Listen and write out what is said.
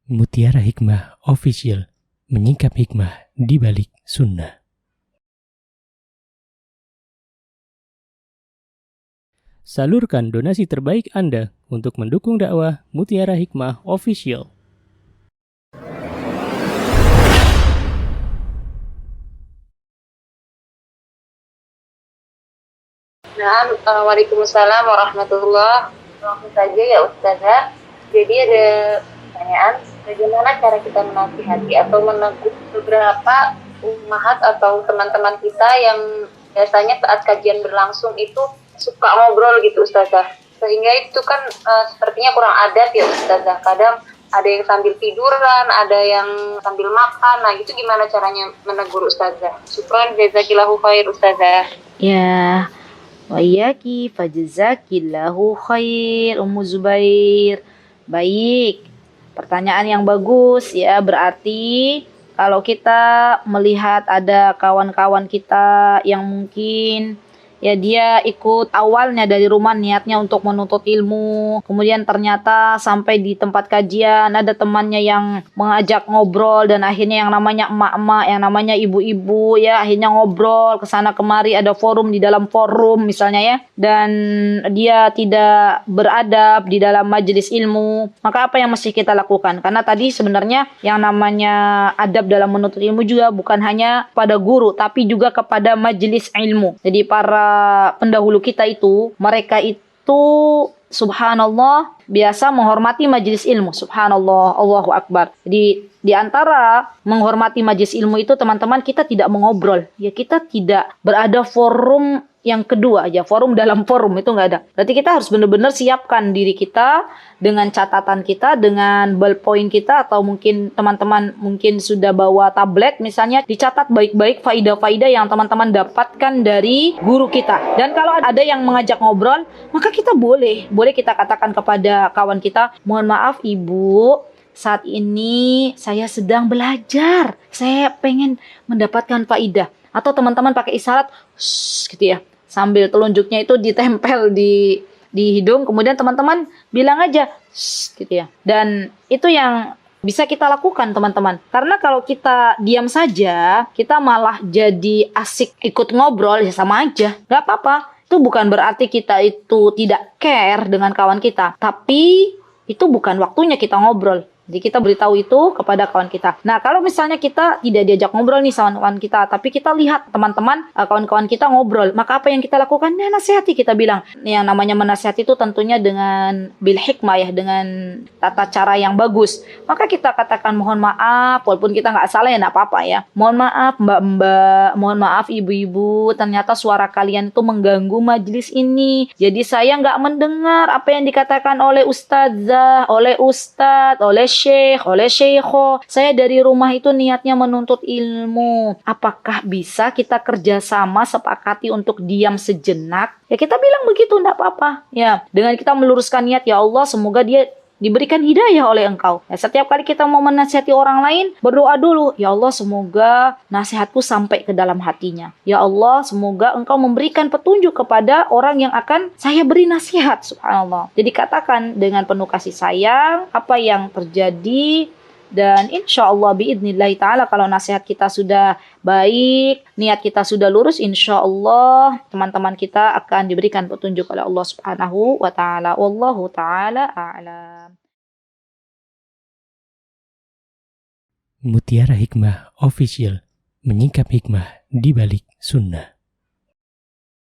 Mutiara Hikmah Official, menyingkap hikmah di balik sunnah. Salurkan donasi terbaik Anda untuk mendukung dakwah Mutiara Hikmah Official. Nah, Waalaikumsalam warahmatullahi wabarakatuh. Langsung saja ya Ustazah. Jadi ada pertanyaan, bagaimana cara kita menasihati atau menegur beberapa ummahat atau teman-teman kita yang biasanya saat kajian berlangsung itu suka ngobrol gitu Ustazah. Sehingga itu kan sepertinya kurang adab ya Ustazah. Kadang ada yang sambil tiduran, ada yang sambil makan. Nah, itu gimana caranya menegur Ustazah? Syukran, jazakillahu khair Ustazah. Ya, wa iyyaki fajazakillahu khair Ummu Zubair. Baik, pertanyaan yang bagus ya. Berarti kalau kita melihat ada kawan-kawan kita yang mungkin ya dia ikut awalnya dari rumah niatnya untuk menuntut ilmu, kemudian ternyata sampai di tempat kajian ada temannya yang mengajak ngobrol dan akhirnya yang namanya emak-emak, yang namanya ibu-ibu ya akhirnya ngobrol kesana kemari, ada forum di dalam forum misalnya ya, dan dia tidak beradab di dalam majelis ilmu. Maka apa yang mesti kita lakukan? Karena tadi sebenarnya yang namanya adab dalam menuntut ilmu juga bukan hanya pada guru tapi juga kepada majelis ilmu. Jadi para pendahulu kita itu, mereka itu subhanallah biasa menghormati majelis ilmu. Subhanallah, Allahu Akbar. Jadi di antara menghormati majelis ilmu itu teman-teman, kita tidak mengobrol. Ya, kita tidak berada forum yang kedua aja, forum dalam forum itu nggak ada. Berarti kita harus benar-benar siapkan diri kita dengan catatan kita, dengan ballpoint kita, atau mungkin teman-teman mungkin sudah bawa tablet misalnya, dicatat baik-baik faidah-faidah yang teman-teman dapatkan dari guru kita. Dan kalau ada yang mengajak ngobrol, maka kita boleh kita katakan kepada kawan kita, mohon maaf ibu, saat ini saya sedang belajar, saya pengen mendapatkan faidah. Atau teman-teman pakai isyarat gitu ya, sambil telunjuknya itu ditempel di hidung, kemudian teman-teman bilang aja gitu ya. Dan itu yang bisa kita lakukan teman-teman. Karena kalau kita diam saja, kita malah jadi asik ikut ngobrol, ya sama aja, gak apa-apa. Itu bukan berarti kita itu tidak care dengan kawan kita, tapi itu bukan waktunya kita ngobrol. Jadi kita beritahu itu kepada kawan kita. Nah, kalau misalnya kita tidak diajak ngobrol nih sama kawan kita, tapi kita lihat teman-teman, kawan-kawan kita ngobrol, maka apa yang kita lakukan? Nah, nasihati, kita bilang. Yang namanya menasihati itu tentunya dengan bil hikmah ya, dengan tata cara yang bagus. Maka kita katakan mohon maaf, walaupun kita nggak salah ya nggak apa-apa ya. Mohon maaf mbak-mbak, mohon maaf ibu-ibu, ternyata suara kalian itu mengganggu majelis ini. Jadi saya nggak mendengar apa yang dikatakan oleh ustazah, oleh ustadz, oleh syekh, oleh syekho. Saya dari rumah itu niatnya menuntut ilmu. Apakah bisa kita kerjasama sepakati untuk diam sejenak? Ya kita bilang begitu, enggak apa-apa. Ya, dengan kita meluruskan niat, ya Allah semoga dia diberikan hidayah oleh engkau. Ya, setiap kali kita mau menasihati orang lain, berdoa dulu. Ya Allah semoga nasihatku sampai ke dalam hatinya. Ya Allah semoga engkau memberikan petunjuk kepada orang yang akan saya beri nasihat. Subhanallah. Jadi katakan dengan penuh kasih sayang apa yang terjadi. Dan insya Allah biidnillahi ta'ala kalau nasihat kita sudah baik, niat kita sudah lurus, insya Allah teman-teman kita akan diberikan petunjuk oleh Allah subhanahu wa ta'ala. Wallahu ta'ala a'lam. Mutiara Hikmah Official, menyingkap hikmah di balik sunnah.